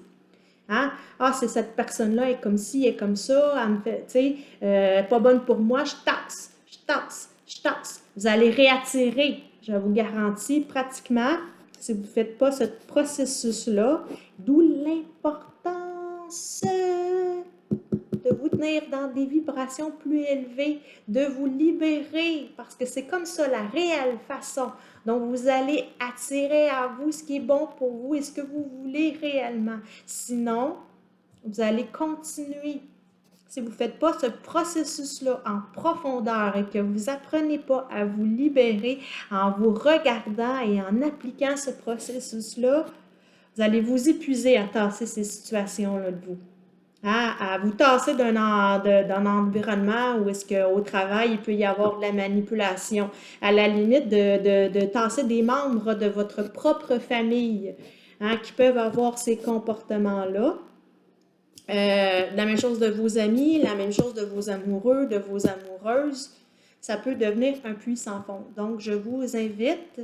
Hein? Ah, c'est cette personne-là, elle est comme ci, elle est comme ça, elle me fait, tu sais, pas bonne pour moi, je tasse, je tasse, je tasse. Vous allez réattirer, je vous garantis, pratiquement, si vous ne faites pas ce processus-là, d'où l'importance de vous tenir dans des vibrations plus élevées, de vous libérer, parce que c'est comme ça la réelle façon dont vous allez attirer à vous ce qui est bon pour vous et ce que vous voulez réellement. Sinon, vous allez continuer si vous ne faites pas ce processus-là en profondeur et que vous apprenez pas à vous libérer en vous regardant et en appliquant ce processus-là, vous allez vous épuiser à tasser ces situations-là de vous. Hein, à vous tasser d'un environnement où est-ce qu'au travail, il peut y avoir de la manipulation. À la limite, de tasser des membres de votre propre famille, hein, qui peuvent avoir ces comportements-là. La même chose de vos amis, la même chose de vos amoureux, de vos amoureuses. Ça peut devenir un puits sans fond. Donc, je vous invite,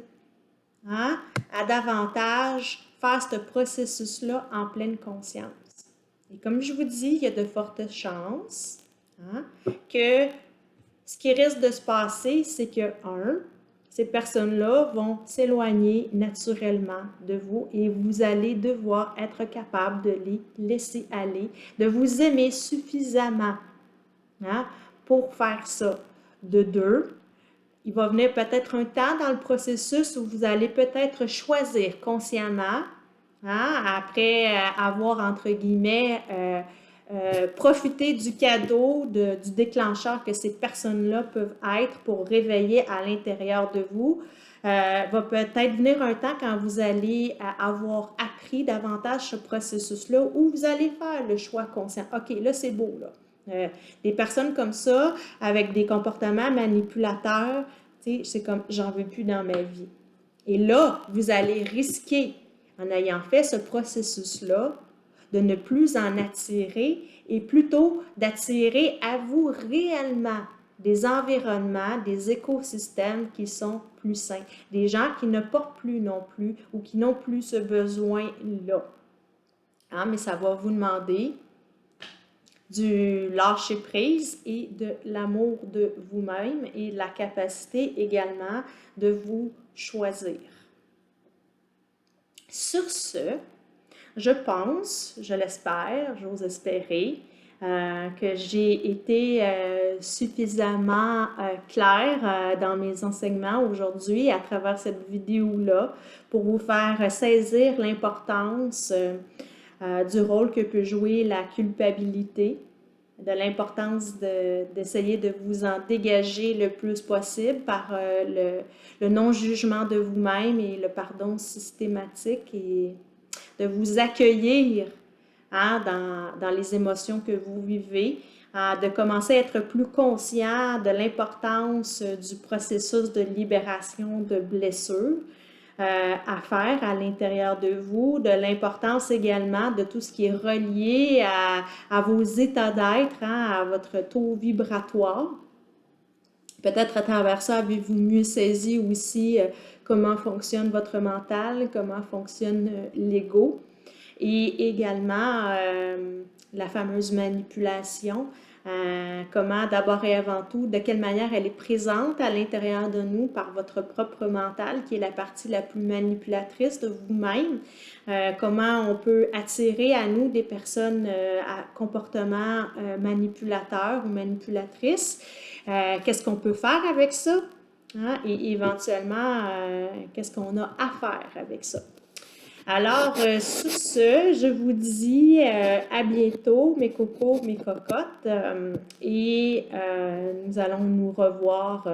hein, à davantage faire ce processus-là en pleine conscience. Et comme je vous dis, il y a de fortes chances, hein, que ce qui risque de se passer, c'est que, ces personnes-là vont s'éloigner naturellement de vous et vous allez devoir être capable de les laisser aller, de vous aimer suffisamment, hein, pour faire ça. De deux, il va venir peut-être un temps dans le processus où vous allez peut-être choisir consciemment, hein, après avoir, entre guillemets, profité du cadeau, du déclencheur que ces personnes-là peuvent être pour réveiller à l'intérieur de vous. Va peut-être venir un temps quand vous allez avoir appris davantage ce processus-là où vous allez faire le choix conscient. OK, là, c'est beau, là. Des personnes comme ça, avec des comportements manipulateurs, c'est comme j'en veux plus dans ma vie. Et là, vous allez risquer, en ayant fait ce processus-là, de ne plus en attirer et plutôt d'attirer à vous réellement des environnements, des écosystèmes qui sont plus sains, des gens qui ne portent plus non plus ou qui n'ont plus ce besoin-là. Hein, mais ça va vous demander du lâcher-prise et de l'amour de vous-même et la capacité également de vous choisir. Sur ce, je pense, je l'espère, j'ose espérer, que j'ai été suffisamment claire dans mes enseignements aujourd'hui à travers cette vidéo-là pour vous faire saisir l'importance du rôle que peut jouer la culpabilité, de l'importance d'essayer de vous en dégager le plus possible par le non-jugement de vous-même et le pardon systématique et de vous accueillir, hein, dans les émotions que vous vivez, de commencer à être plus conscient de l'importance du processus de libération de blessures à faire à l'intérieur de vous, de l'importance également de tout ce qui est relié à vos états d'être, hein, à votre taux vibratoire. Peut-être à travers ça, avez-vous mieux saisi aussi comment fonctionne votre mental, comment fonctionne l'ego et également la fameuse manipulation. Comment d'abord et avant tout, de quelle manière elle est présente à l'intérieur de nous par votre propre mental, qui est la partie la plus manipulatrice de vous-même. Comment on peut attirer à nous des personnes à comportement manipulateur ou manipulatrice. Qu'est-ce qu'on peut faire avec ça? Hein? Et éventuellement, qu'est-ce qu'on a à faire avec ça? Alors, sur ce, je vous dis à bientôt, mes cocos, mes cocottes, et nous allons nous revoir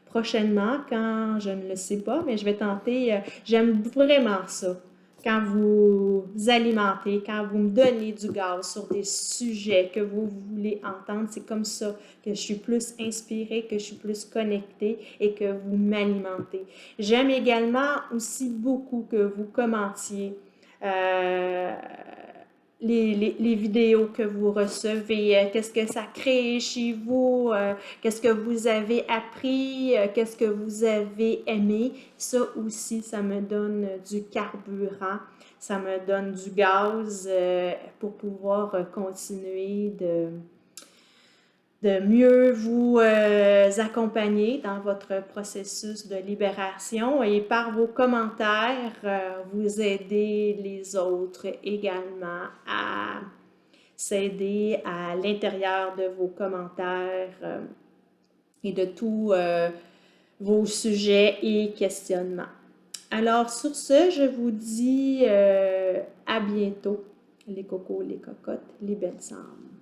prochainement quand je ne le sais pas, mais je vais tenter, j'aime vraiment ça. Quand vous alimentez, quand vous me donnez du gaz sur des sujets que vous voulez entendre, c'est comme ça que je suis plus inspirée, que je suis plus connectée et que vous m'alimentez. J'aime également aussi beaucoup que vous commentiez euh, les vidéos que vous recevez, qu'est-ce que ça crée chez vous, qu'est-ce que vous avez appris, qu'est-ce que vous avez aimé. Ça aussi, ça me donne du carburant, ça me donne du gaz pour pouvoir continuer de mieux vous accompagner dans votre processus de libération et par vos commentaires, vous aider les autres également à s'aider à l'intérieur de vos commentaires et de tous vos sujets et questionnements. Alors sur ce, je vous dis à bientôt, les cocos, les cocottes, les belles âmes.